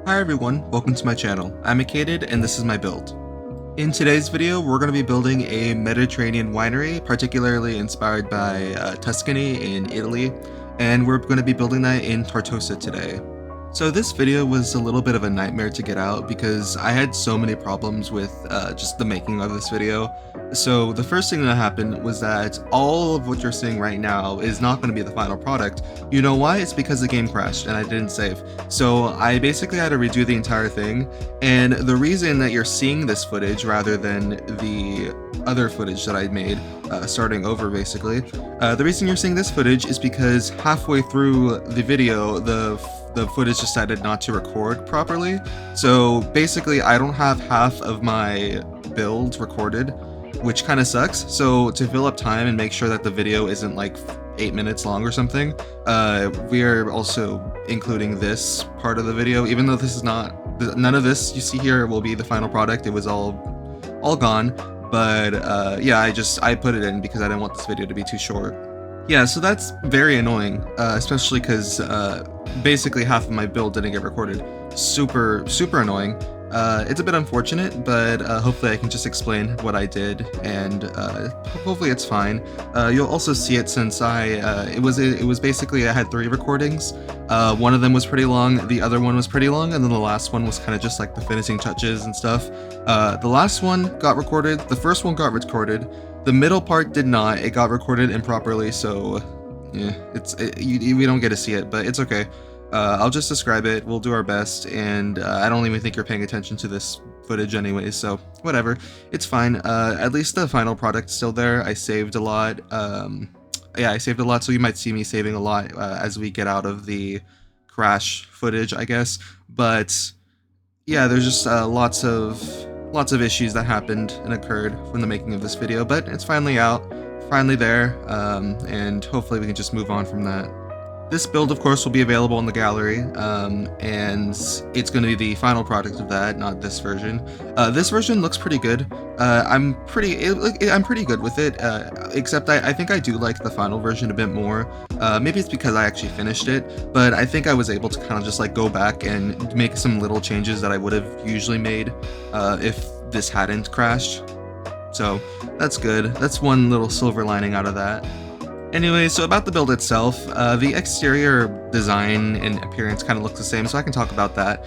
Hi everyone, welcome to my channel. I'm ACated and this is my build. In today's video, we're going to be building a Mediterranean winery, particularly inspired by Tuscany in Italy, and we're going to be building that in Tartosa today. So this video was a little bit of a nightmare to get out because I had so many problems with just the making of this video. So the first thing that happened was that all of what you're seeing right now is not going to be the final product. You know why? It's because the game crashed and I didn't save. So I basically had to redo the entire thing, and the reason that you're seeing this footage rather than the other footage that I made, starting over basically, the reason you're seeing this footage is because halfway through the video, the footage decided not to record properly. So basically I don't have half of my build recorded, which kind of sucks. So to fill up time and make sure that the video isn't like 8 minutes long or something, we are also including this part of the video, even though this is not, none of this you see here will be the final product. It was all gone, but yeah, I put it in because I didn't want this video to be too short. Yeah, so that's very annoying, especially because basically half of my build didn't get recorded. Super annoying. It's a bit unfortunate, but hopefully I can just explain what I did, and hopefully it's fine. You'll also see it since it was basically I had 3 recordings. One of them was pretty long, the other one was pretty long, and then the last one was kind of just like the finishing touches and stuff. The last one got recorded, the first one got recorded, the middle part did not. It got recorded improperly, so yeah, we don't get to see it, but it's okay. I'll just describe it, we'll do our best, and I don't even think you're paying attention to this footage anyways, so whatever, it's fine. At least the final product's still there. I saved a lot, yeah, I saved a lot, so you might see me saving a lot as we get out of the crash footage, I guess, but yeah, there's just lots of issues that happened and occurred from the making of this video, but it's finally out, finally there, and hopefully we can just move on from that. This build, of course, will be available in the gallery, and it's going to be the final product of that, not this version. This version looks pretty good. I'm pretty good with it, except I think I do like the final version a bit more. Maybe it's because I actually finished it, but I think I was able to kind of just like go back and make some little changes that I would have usually made if this hadn't crashed. So that's good. That's one little silver lining out of that. Anyway, so about the build itself, the exterior design and appearance kind of looks the same, so I can talk about that.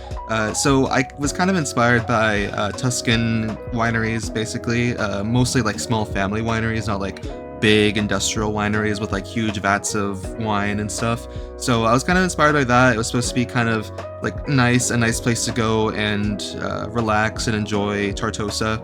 So I was kind of inspired by Tuscan wineries, basically, mostly like small family wineries, not like big industrial wineries with like huge vats of wine and stuff. So I was kind of inspired by that. It was supposed to be kind of like a nice place to go and relax and enjoy Tartosa.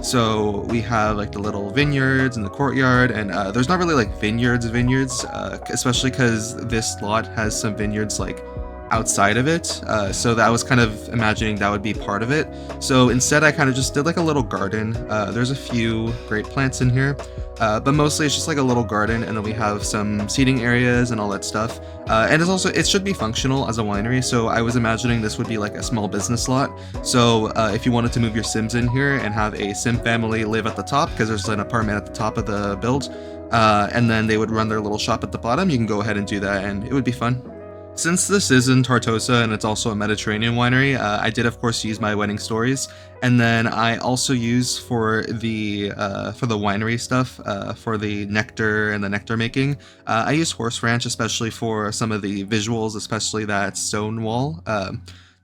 So we have like the little vineyards in the courtyard, and there's not really like vineyards, especially because this lot has some vineyards like outside of it, so that I was kind of imagining that would be part of it. So instead I kind of just did like a little garden. There's a few grape plants in here, but mostly it's just like a little garden, and then we have some seating areas and all that stuff. And it should be functional as a winery, so I was imagining this would be like a small business lot. So if you wanted to move your Sims in here and have a Sim family live at the top, because there's an apartment at the top of the build, and then they would run their little shop at the bottom, you can go ahead and do that, and it would be fun. Since this is in Tartosa and it's also a Mediterranean winery, I did of course use my wedding stories, and then I also use for the winery stuff, for the nectar and the nectar making, I use Horse Ranch, especially for some of the visuals, especially that stone wall.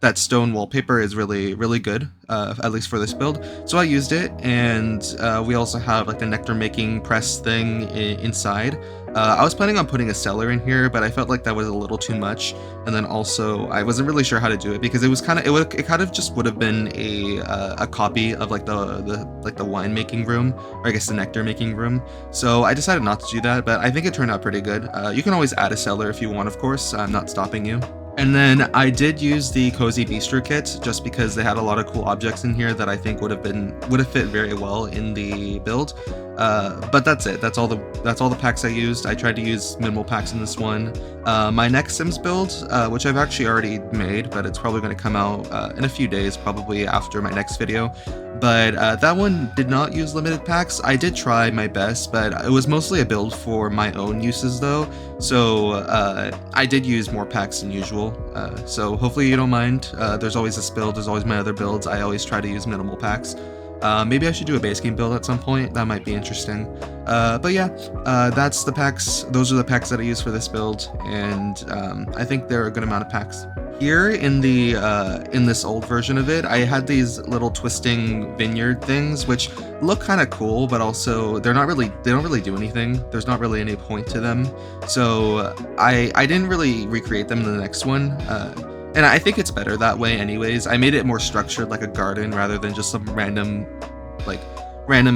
That stone wallpaper is really good, at least for this build. So I used it, and we also have like the nectar making press thing inside. I was planning on putting a cellar in here, but I felt like that was a little too much, and then also I wasn't really sure how to do it because it was kind of just would have been a copy of like the wine making room, or I guess the nectar making room. So I decided not to do that, but I think it turned out pretty good. You can always add a cellar if you want, of course. I'm not stopping you. And then I did use the Cozy Bistro kit just because they had a lot of cool objects in here that I think would have fit very well in the build. But that's it. That's all the packs I used. I tried to use minimal packs in this one. My next Sims build, which I've actually already made, but it's probably going to come out in a few days, probably after my next video. But that one did not use limited packs. I did try my best, but it was mostly a build for my own uses though. So I did use more packs than usual. So hopefully you don't mind. There's always this build, there's always my other builds. I always try to use minimal packs. Maybe I should do a base game build at some point. That might be interesting. But yeah, that's the packs. Those are the packs that I use for this build, and I think there are a good amount of packs. Here in the in this old version of it, I had these little twisting vineyard things, which look kind of cool, but also they don't really do anything. There's not really any point to them. So I didn't really recreate them in the next one. And I think it's better that way anyways. I made it more structured like a garden rather than just some random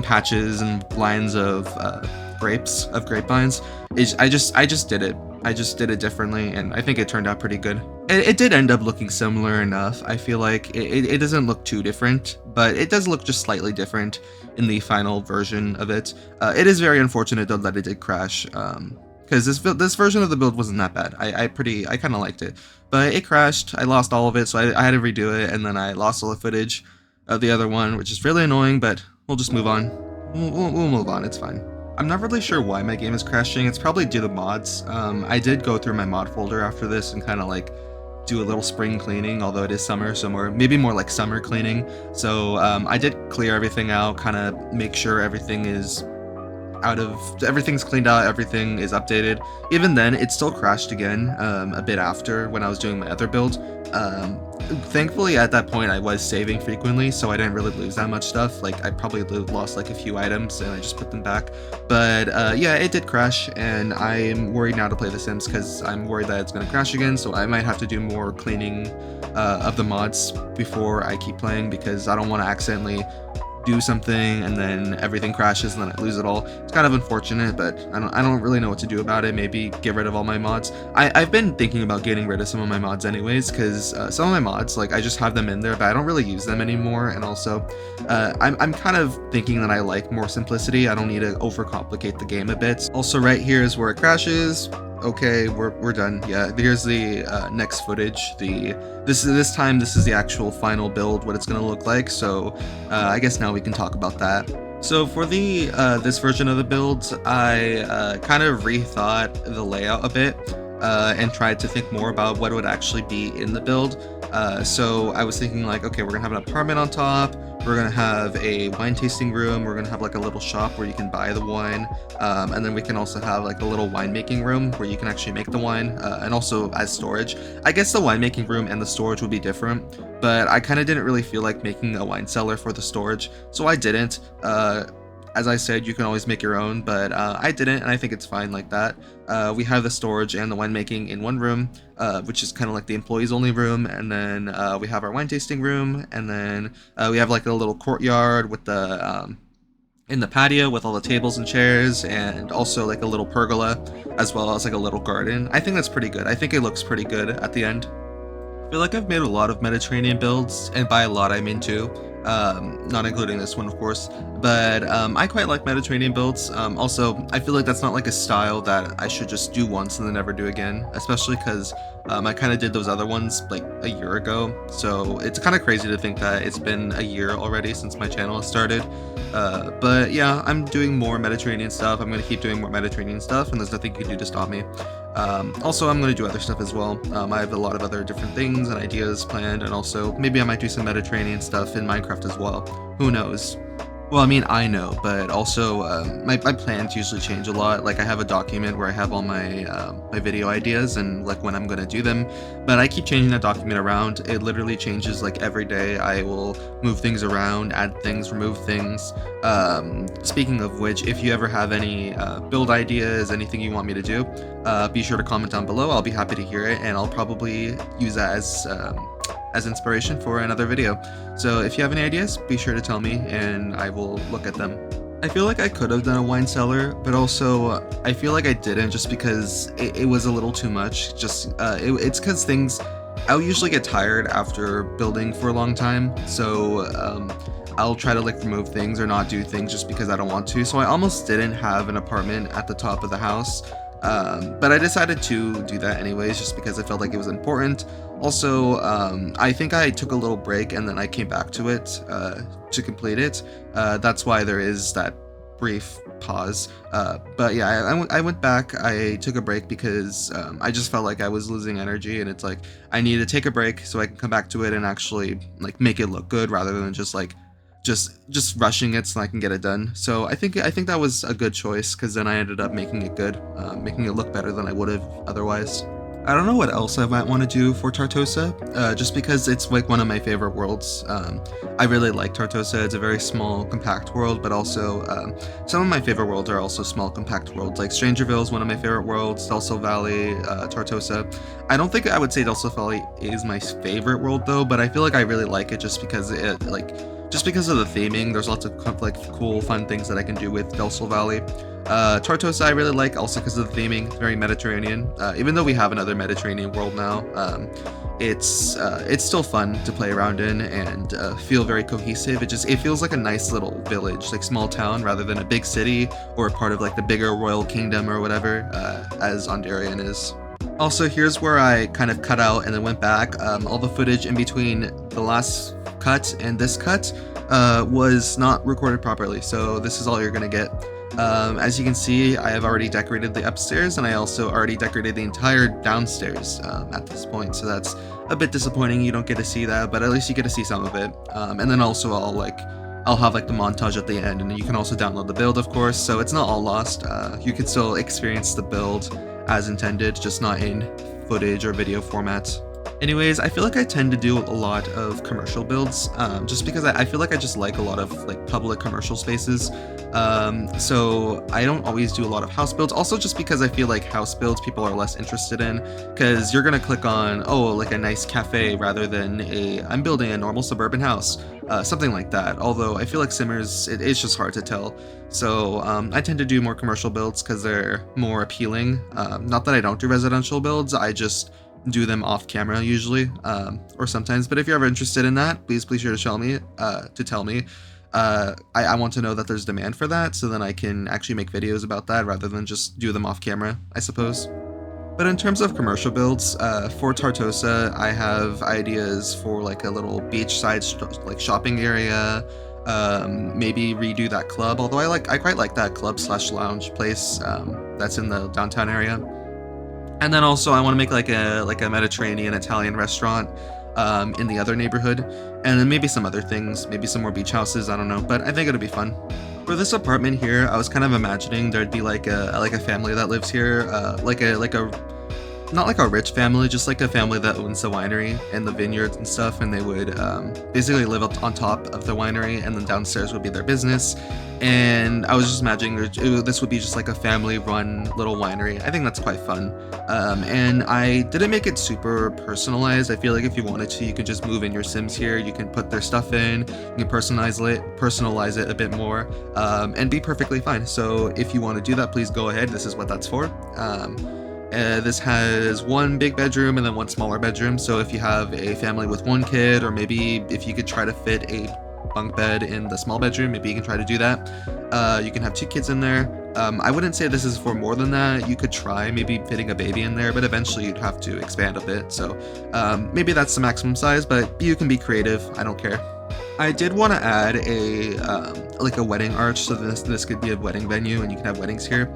patches and lines of grapevines. I just did it. I just did it differently, and I think it turned out pretty good. It did end up looking similar enough. I feel like it doesn't look too different, but it does look just slightly different in the final version of it. It is very unfortunate though that it did crash. Because this version of the build wasn't that bad. I kind of liked it, but it crashed. I lost all of it, so I had to redo it, and then I lost all the footage of the other one, which is really annoying. But we'll just move on. We'll move on. It's fine. I'm not really sure why my game is crashing. It's probably due to mods. I did go through my mod folder after this and kind of like do a little spring cleaning, although it is summer, so maybe more like summer cleaning. So I did clear everything out, kind of make sure everything's cleaned out, everything is updated. Even then, it still crashed again a bit after when I was doing my other build. Thankfully, at that point, I was saving frequently, so I didn't really lose that much stuff. Like, I probably lost like a few items, and I just put them back. But yeah, it did crash, and I'm worried now to play The Sims because I'm worried that it's going to crash again, so I might have to do more cleaning of the mods before I keep playing, because I don't want to accidentally do something and then everything crashes and then I lose it all. It's kind of unfortunate, but I don't really know what to do about it. Maybe get rid of all my mods. I've been thinking about getting rid of some of my mods anyways, because some of my mods, like, I just have them in there, but I don't really use them anymore. And also, I'm kind of thinking that I like more simplicity. I don't need to overcomplicate the game a bit. Also, right here is where it crashes. Okay, we're done. Yeah, here's the next footage. This time this is the actual final build, what it's gonna look like. So I guess now we can talk about that. So for the this version of the build, I kind of rethought the layout a bit and tried to think more about what would actually be in the build. So I was thinking like, okay, we're gonna have an apartment on top. We're gonna have a wine tasting room. We're gonna have like a little shop where you can buy the wine, and then we can also have like a little winemaking room where you can actually make the wine, and also as storage. I guess the winemaking room and the storage would be different, but I kind of didn't really feel like making a wine cellar for the storage, so I didn't. As I said, you can always make your own, but I didn't, and I think it's fine like that. We have the storage and the winemaking in one room, which is kind of like the employees only room, and then we have our wine tasting room, and then we have like a little courtyard with the in the patio with all the tables and chairs, and also like a little pergola, as well as like a little garden. I think that's pretty good. I think it looks pretty good at the end. I feel like I've made a lot of Mediterranean builds, and by a lot I mean two. Not including this one, of course, but I quite like Mediterranean builds. Also, I feel like that's not like a style that I should just do once and then never do again, especially because I kind of did those other ones like a year ago, so it's kind of crazy to think that it's been a year already since my channel has started. But yeah, I'm doing more Mediterranean stuff. I'm going to keep doing more Mediterranean stuff, and there's nothing you can do to stop me. Also, I'm going to do other stuff as well. I have a lot of other different things and ideas planned, and also maybe I might do some Mediterranean stuff in Minecraft as well. Who knows? Well, I mean, I know, but also my plans usually change a lot. Like, I have a document where I have all my my video ideas and like when I'm gonna do them, but I keep changing that document around. It literally changes like every day. I will move things around, add things, remove things. Speaking of which, if you ever have any build ideas, anything you want me to do, be sure to comment down below. I'll be happy to hear it, and I'll probably use that as inspiration for another video. So if you have any ideas, be sure to tell me and I will look at them. I feel like I could have done a wine cellar, but also I feel like I didn't, just because it was a little too much. Just it's because I'll usually get tired after building for a long time, so I'll try to like remove things or not do things just because I don't want to. So I almost didn't have an apartment at the top of the house, but I decided to do that anyways just because I felt like it was important. Also, I think I took a little break and then I came back to it to complete it. That's why there is that brief pause. But yeah, I went back. I took a break because I just felt like I was losing energy, and it's like I need to take a break so I can come back to it and actually like make it look good rather than just like just rushing it so I can get it done. So I think that was a good choice because then I ended up making it good, making it look better than I would have otherwise. I don't know what else I might want to do for Tartosa, just because it's like one of my favorite worlds. I really like Tartosa. It's a very small, compact world, but also some of my favorite worlds are also small, compact worlds. Like Strangerville is one of my favorite worlds, Del Sol Valley, Tartosa. I don't think I would say Del Sol Valley is my favorite world though, but I feel like I really like it just because just because of the theming. There's lots of like cool, fun things that I can do with Del Sol Valley. Tartosa I really like also because of the theming, very Mediterranean. Even though we have another Mediterranean world now, it's still fun to play around in and feel very cohesive. It feels like a nice little village, like small town, rather than a big city or a part of like the bigger royal kingdom or whatever, as Ondarian is. Also, here's where I kind of cut out and then went back. All the footage in between the last cut and this cut was not recorded properly, so this is all you're gonna get. As you can see, I have already decorated the upstairs, and I also already decorated the entire downstairs at this point, so that's a bit disappointing. You don't get to see that, but at least you get to see some of it. And then also I'll have like the montage at the end, and you can also download the build, of course, so it's not all lost. You can still experience the build as intended, just not in footage or video format. Anyways, I feel like I tend to do a lot of commercial builds, just because I feel like I just like a lot of like public commercial spaces. So I don't always do a lot of house builds. Also, just because I feel like house builds people are less interested in, because you're gonna click on, oh, like a nice cafe rather than I'm building a normal suburban house, something like that. Although I feel like Simmers, it's just hard to tell. So I tend to do more commercial builds because they're more appealing. Not that I don't do residential builds, I just do them off camera usually, or sometimes. But if you're ever interested in that, please sure to tell me. I want to know that there's demand for that, so then I can actually make videos about that rather than just do them off camera, I suppose. But in terms of commercial builds, for Tartosa, I have ideas for like a little beachside like shopping area. Maybe redo that club, although I quite like that club / lounge place that's in the downtown area. And then also I want to make like a Mediterranean Italian restaurant in the other neighborhood, and then maybe some other things, maybe some more beach houses, I don't know, but I think it'll be fun. For this apartment here, I was kind of imagining there'd be like a family that lives here, not like a rich family, just like a family that owns the winery and the vineyards and stuff, and they would basically live up on top of the winery, and then downstairs would be their business. And I was just imagining this would be just like a family-run little winery. I think that's quite fun. And I didn't make it super personalized. I feel like if you wanted to, you could just move in your Sims here. You can put their stuff in, you can personalize it a bit more, and be perfectly fine. So if you want to do that, please go ahead. This is what that's for. This has one big bedroom and then one smaller bedroom. So if you have a family with one kid, or maybe if you could try to fit a bunk bed in the small bedroom, maybe you can try to do that. You can have 2 kids in there. I wouldn't say this is for more than that. You could try maybe fitting a baby in there, but eventually you'd have to expand a bit. So maybe that's the maximum size, but you can be creative. I don't care. I did want to add a wedding arch, so this could be a wedding venue and you can have weddings here.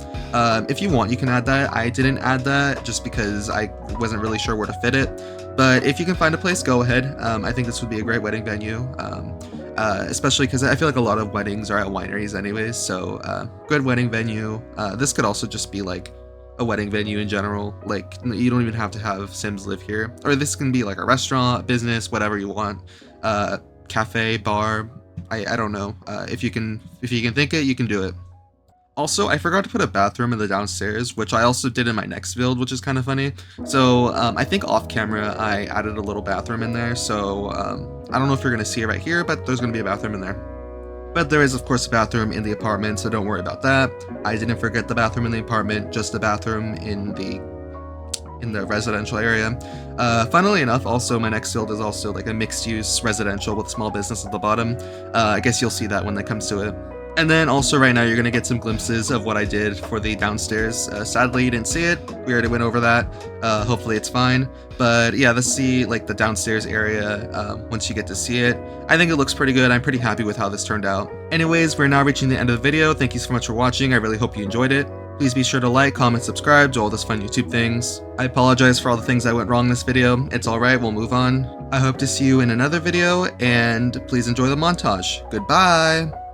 If you want, you can add that. I didn't add that just because I wasn't really sure where to fit it. But if you can find a place, go ahead. I think this would be a great wedding venue, especially because I feel like a lot of weddings are at wineries anyways. So good wedding venue. This could also just be like a wedding venue in general. Like you don't even have to have Sims live here, or this can be like a restaurant, business, whatever you want. Cafe, bar, I don't know. If you can think it, you can do it. Also, I forgot to put a bathroom in the downstairs, which I also did in my next build, which is kind of funny. So I think off camera I added a little bathroom in there. So I don't know if you're gonna see it right here, but there's gonna be a bathroom in there. But there is of course a bathroom in the apartment, so don't worry about that. I didn't forget the bathroom in the apartment, just the bathroom in the in the residential area. Funnily enough, also my next build is also like a mixed-use residential with small business at the bottom. I guess you'll see that when it comes to it. And then also right now you're gonna get some glimpses of what I did for the downstairs. Sadly you didn't see it, we already went over that. Hopefully it's fine. But yeah, let's see like the downstairs area once you get to see it. I think it looks pretty good, I'm pretty happy with how this turned out. Anyways, we're now reaching the end of the video. Thank you so much for watching, I really hope you enjoyed it. Please be sure to like, comment, subscribe, do all those fun YouTube things. I apologize for all the things that went wrong in this video. It's alright, we'll move on. I hope to see you in another video, and please enjoy the montage. Goodbye!